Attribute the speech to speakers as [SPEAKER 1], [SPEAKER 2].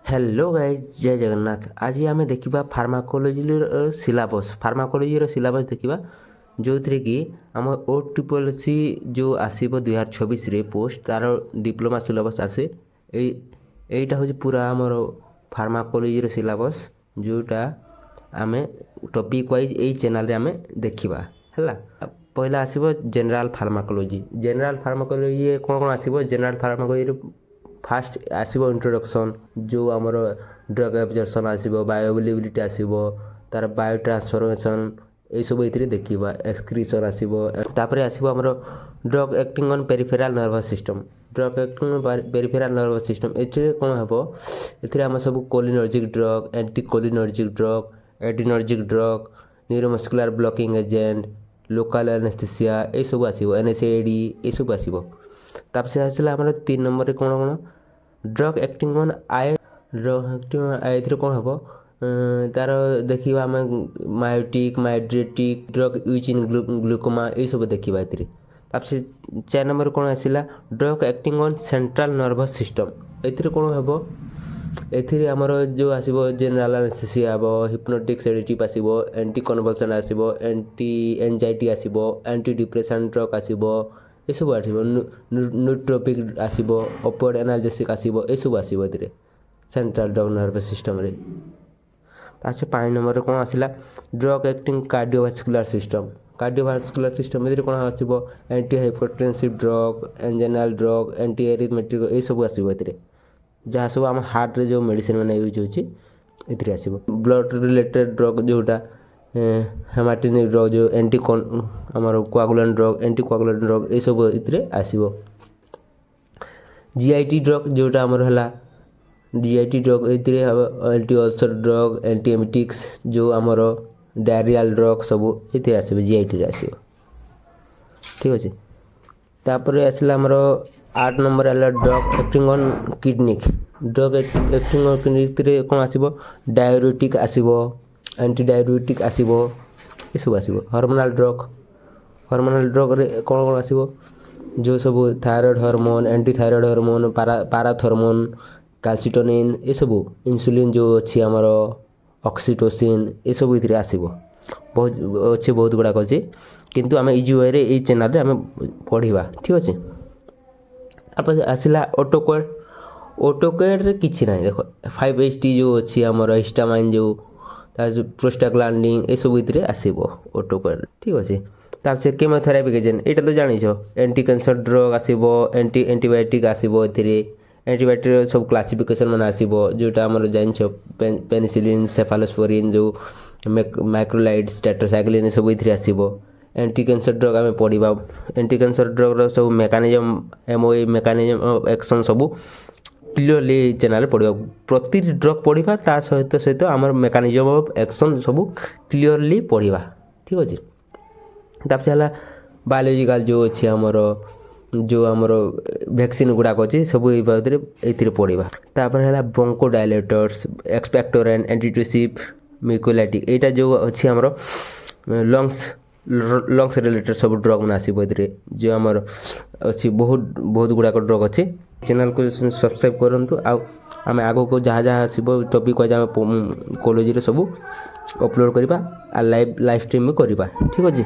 [SPEAKER 1] Hello guys जय जगन्नाथ। आज आम देखा फार्माकोलोजी सिलेबस देखा जो थी कि आम OSSC जो आसो 2026 पोस्ट तार डिप्लोमा सिलेबस आसे यहीटा हूँ पूरा आमर फार्माकोलोजी सिलेबस जोटा आम टॉपिक वाइज यही चैनल आम देखा है। पहला आसो जनरल फार्माकोलोजी कौन कौन आसो जनरल फार्माकोलोजी फास्ट आसो इंट्रोडक्शन जो आमर ड्रग एब्जर्प्शन आसो बायोअवेलेबिलिटी आसो तार बायो ट्रांसफॉर्मेशन ये सब ये देखा एक्सक्रीशन आसो तापर आसो आमर drug acting on peripheral nervous system peripheral nervous system ये कौन हम ए आम सब cholinergic drug anti cholinergic drug adrenergic drug neuromuscular blocking agent local anaesthesia ये सब आसो NSAID ये सब आसो। तापर से आसला आमर 3 नंबर कौन कौन ड्रग एक्टिंग ऑन आई कौन हम तार देखा आम miotic mydriatic drug use in glaucoma ये सब देखा तापर से 4 नंबर कौन आसला drug acting on central nervous system ये कौन हम एमर जो आसो जेनराल एनेस्थेसिया हम हिप्नोटिक सेडेटिव आसो एंटी कन्वल्सन आसो एंटी एंजाइटी आसो एंटी डिप्रेशन ड्रग आसो ये सब आसो न्यूट्रोपिक आसो अपवर्ड एनाल्जेसिक आसो ये सब आसो सेंट्रल ड्रग नर्वस सिस्टम रे। तार 5 नंबर कौन आसला ड्रग एक्टिंग कार्डियोवास्कुलर सिस्टम ये कौन आसो anti hypertensive drug anginal drug anti arithmetic ये सब आसो जहाँ सब आम हार्ट रे जो मेडिसिन मैंने यूज होती आसो ब्लड रिलेटेड ड्रग जोटा हेमाटिनिक ड्रग जो एंटी आमर coagulant drug anti coagulant drug ये सब ये आसो GIT ड्रग जोटा आमर है GIT ड्रग ये anti ulcer drug anti emetics जो आमर डायरियल ड्रग सब ये आसो GIT रे आसो ठीक अच्छे। तापर आसला आमर 8 नंबर है ड्रग एक्टिंग ऑन किडनी कौन आसो डायरेटिक आसो एंटी डायरेटिक आसो ये सब आसो हार्मोनल ड्रग रे कौन कौन आसो जो सब thyroid hormone anti thyroid hormone parathormone calcitonin ये सब इंसुलिन जो अच्छी आमर ऑक्सीटोसिन ये सब ये आसो बहुत गुड़ाक अच्छे किंतु आम इजी वे ये चैनल रे आम पढ़ा ठीक अच्छे। आप आसला ऑटोकैड रे किछि ना देखो 5HT जो अच्छी आमर हिस्टामाइन जो प्रोस्टाग्लैंडिन ये सब ये आसो ऑटोकैड ठीक अच्छे। तापर से केमोथेरापी एजेंट ये तो जान एंटी कैंसर ड्रग आसो एंटीबायोटिक आसो एंटीबायोटिक सब क्लासिफिकेशन मान आसो जोटा आमर जान पेनिसिलिन सेफालोस्पोरिन जो माइक्रोलाइड्स टेट्रासाइक्लिन सब ये आसो एंटी कैंसर ड्रग आम पढ़ा एंटी कैंसर ड्रग सब mechanism MOA mechanism of action सब क्लीयरली चैनल पढ़ा प्रति ड्रग पढ़ा ता सहित आम मेकानिजम ऑफ एक्शन सब क्लीयरली पढ़ा ठीक अच्छे। तापर से बायोलॉजिकल जो अच्छी आमर जो आमर वैक्सीन गुड़ाक अच्छे सब ये पढ़ा तापर है ब्रोंकोडायलेटर्स एक्सपेक्टोरेंट एंटीट्यूसिव म्यूकोलाइटिक यहाँ जो अच्छी आमर लंग्स रिलेटेड सब ड्रग मैंने आसो जो आमर अच्छी बहुत गुड़ाक ड्रग अच्छे चैनल को सब्सक्राइब करूँ आम आग को जहाँ जहाँ आसो टॉपिक वाइज आम कोलोजी सब अपलोड करवा लाइव स्ट्रीम भी करवा ठीक अच्छे।